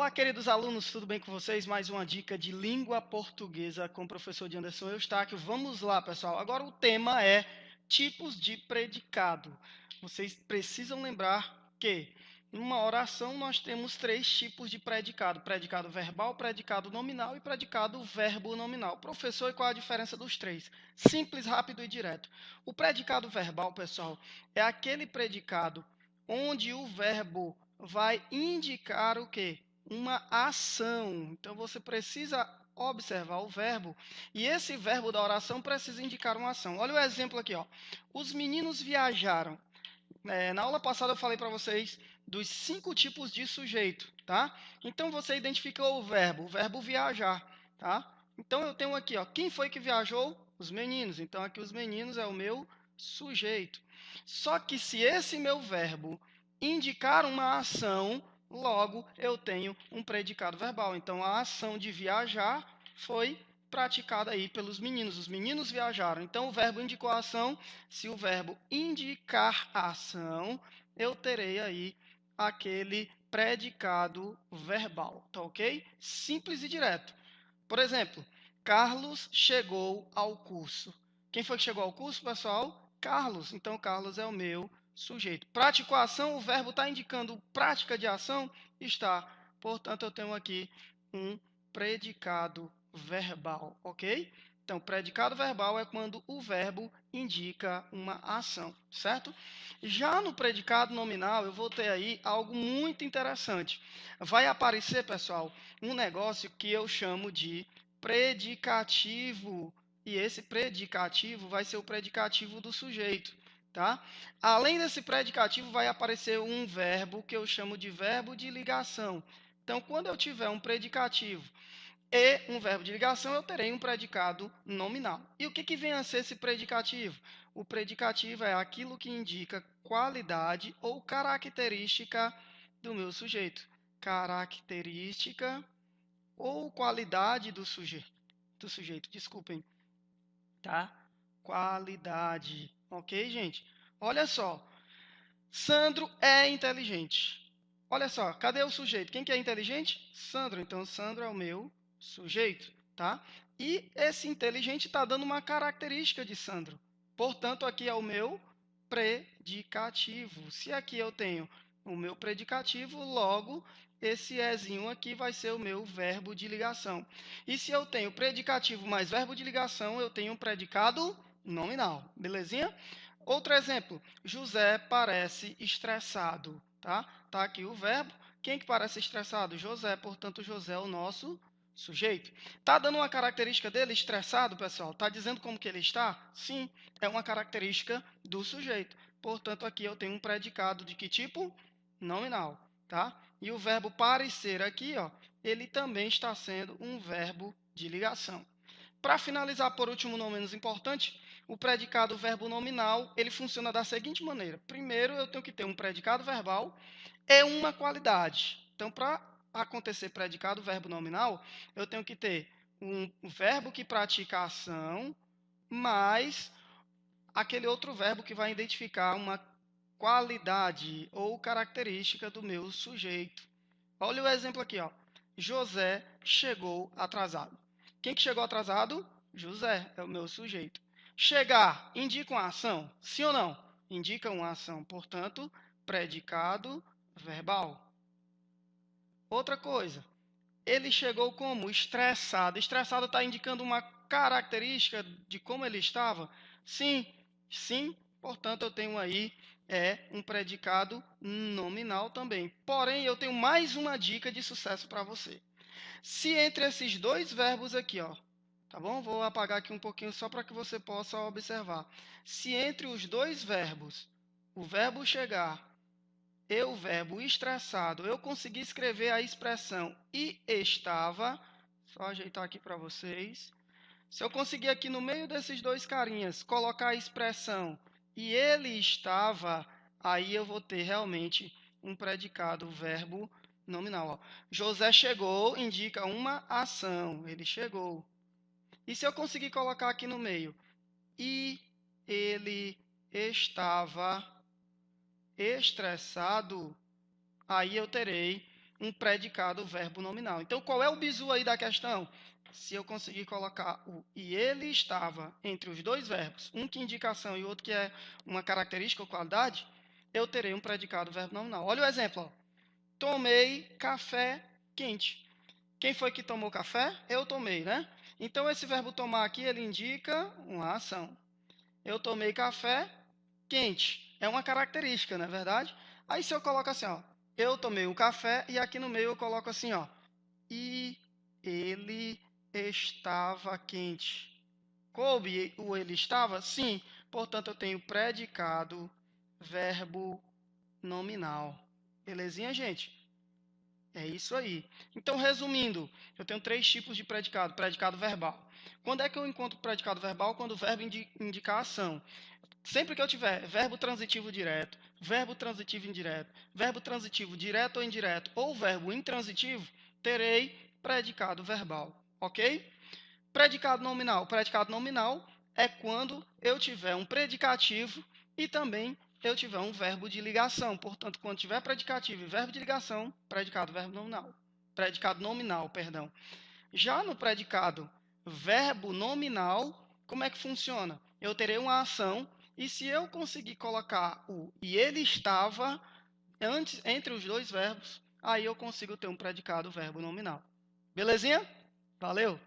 Olá, queridos alunos, tudo bem com vocês? Mais uma dica de língua portuguesa com o professor Anderson Eustáquio. Vamos lá, pessoal. Agora o tema é tipos de predicado. Vocês precisam lembrar que em uma oração nós temos três tipos de predicado: predicado verbal, predicado nominal e predicado verbo nominal. Professor, e qual a diferença dos três? Simples, rápido e direto. O predicado verbal, pessoal, é aquele predicado onde o verbo vai indicar o quê? Uma ação. Então, você precisa observar o verbo, e esse verbo da oração precisa indicar uma ação. Olha o exemplo aqui, ó. Os meninos viajaram. Na aula passada eu falei para vocês dos 5 tipos de sujeito, tá? Então, você identificou o verbo viajar, tá? Então, eu tenho aqui, ó, quem foi que viajou? Os meninos. Então, aqui os meninos é o meu sujeito. Só que se esse meu verbo indicar uma ação, logo eu tenho um predicado verbal. Então, a ação de viajar foi praticada aí pelos meninos. Os meninos viajaram. Então, o verbo indicou a ação. Se o verbo indicar a ação, eu terei aí aquele predicado verbal, tá ok? Simples e direto. Por exemplo, Carlos chegou ao curso. Quem foi que chegou ao curso, pessoal? Carlos. Então, Carlos é o meu sujeito. Praticou a ação, o verbo está indicando prática de ação? Está. Portanto, eu tenho aqui um predicado verbal, ok? Então, predicado verbal é quando o verbo indica uma ação, certo? Já no predicado nominal, eu vou ter aí algo muito interessante. Vai aparecer, pessoal, um negócio que eu chamo de predicativo. E esse predicativo vai ser o predicativo do sujeito, tá? Além desse predicativo, vai aparecer um verbo que eu chamo de verbo de ligação. Então, quando eu tiver um predicativo e um verbo de ligação, eu terei um predicado nominal. E o que vem a ser esse predicativo? O predicativo é aquilo que indica qualidade ou característica do meu sujeito. Característica ou qualidade do sujeito, desculpem, tá? Qualidade, ok, gente? Olha só, Sandro é inteligente. Olha só, cadê o sujeito? Quem que é inteligente? Sandro. Então, Sandro é o meu sujeito, tá? E esse inteligente está dando uma característica de Sandro. Portanto, aqui é o meu predicativo. Se aqui eu tenho o meu predicativo, logo esse ezinho aqui vai ser o meu verbo de ligação. E se eu tenho predicativo mais verbo de ligação, eu tenho um predicado nominal. Belezinha? Outro exemplo, José parece estressado, tá? Tá aqui o verbo. Quem que parece estressado? José, portanto, José é o nosso sujeito. Tá dando uma característica dele, estressado, pessoal? Tá dizendo como que ele está? Sim, é uma característica do sujeito. Portanto, aqui eu tenho um predicado de que tipo? Nominal, tá? E o verbo parecer aqui, ó, ele também está sendo um verbo de ligação. Para finalizar, por último, não menos importante, o predicado verbo nominal, ele funciona da seguinte maneira. Primeiro, eu tenho que ter um predicado verbal e uma qualidade. Então, para acontecer predicado verbo nominal, eu tenho que ter um verbo que pratica a ação, mais aquele outro verbo que vai identificar uma qualidade ou característica do meu sujeito. Olha o exemplo aqui, ó. José chegou atrasado. Quem que chegou atrasado? José, é o meu sujeito. Chegar indica uma ação? Sim ou não? Indica uma ação, portanto, predicado verbal. Outra coisa, ele chegou como? Estressado. Estressado está indicando uma característica de como ele estava? Sim, sim. Portanto, eu tenho aí um predicado nominal também. Porém, eu tenho mais uma dica de sucesso para você. Se entre esses dois verbos aqui, ó, tá bom? Vou apagar aqui um pouquinho só para que você possa observar. Se entre os dois verbos, o verbo chegar e o verbo estressado, eu consegui escrever a expressão e estava, só ajeitar aqui para vocês. Se eu conseguir aqui no meio desses dois carinhas colocar a expressão e ele estava, aí eu vou ter realmente um predicado, verbo nominal. Ó. José chegou indica uma ação, ele chegou. E se eu conseguir colocar aqui no meio e ele estava estressado, aí eu terei um predicado verbo nominal. Então, qual é o bizu aí da questão? Se eu conseguir colocar o e ele estava entre os dois verbos, um que é indicação e outro que é uma característica ou qualidade, eu terei um predicado verbo nominal. Olha o exemplo. Ó. Tomei café quente. Quem foi que tomou café? Eu tomei, né? Então, esse verbo tomar aqui, ele indica uma ação. Eu tomei café quente. É uma característica, não é verdade? Aí, se eu coloco assim, ó, eu tomei um café, e aqui no meio eu coloco assim, ó, e ele estava quente. Coube o ele estava? Sim. Portanto, eu tenho predicado, verbo nominal. Belezinha, gente? É isso aí. Então, resumindo, eu tenho 3 tipos de predicado. Predicado verbal. Quando é que eu encontro predicado verbal? Quando o verbo indicar ação. Sempre que eu tiver verbo transitivo direto, verbo transitivo indireto, verbo transitivo direto ou indireto, ou verbo intransitivo, terei predicado verbal. Ok? Predicado nominal. Predicado nominal é quando eu tiver um predicativo e também eu tiver um verbo de ligação. Portanto, quando tiver predicativo e verbo de ligação, predicado verbo nominal. Predicado nominal, perdão. Já no predicado verbo nominal, como é que funciona? Eu terei uma ação e se eu conseguir colocar o e ele estava antes entre os dois verbos, aí eu consigo ter um predicado verbo nominal. Belezinha? Valeu!